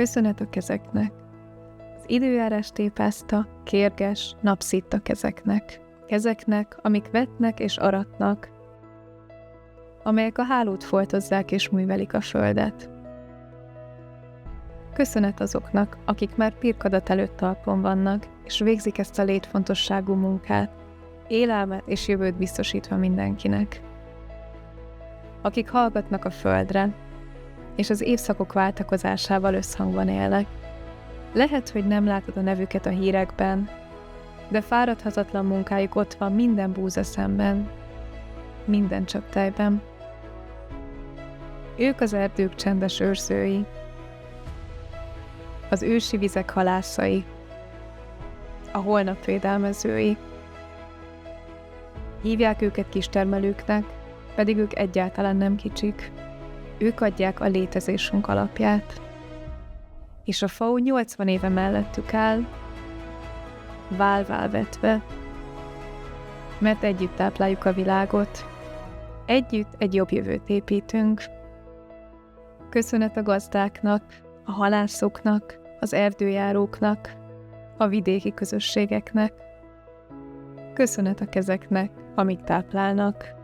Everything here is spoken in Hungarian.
Köszönet a kezeknek. Az időjárás tépázta, kérges, napszitta kezeknek. Kezeknek, amik vetnek és aratnak, amelyek a hálót foltozzák és művelik a földet. Köszönet azoknak, akik már pirkadat előtt talpon vannak, és végzik ezt a létfontosságú munkát, élelmet és jövőt biztosítva mindenkinek. Akik hallgatnak a földre, és az évszakok váltakozásával összhangban élnek. Lehet, hogy nem látod a nevüket a hírekben, de fáradhatatlan munkájuk ott van minden búzaszemben, minden csaptejben. Ők az erdők csendes őrzői, az ősi vizek halászai, a holnap védelmezői. Hívják őket kistermelőknek, pedig ők egyáltalán nem kicsik. Ők adják a létezésünk alapját. És a FAO 80 éve mellettük áll, vál vetve, mert együtt tápláljuk a világot. Együtt egy jobb jövőt építünk. Köszönet a gazdáknak, a halászoknak, az erdőjáróknak, a vidéki közösségeknek. Köszönet a kezeknek, amik táplálnak.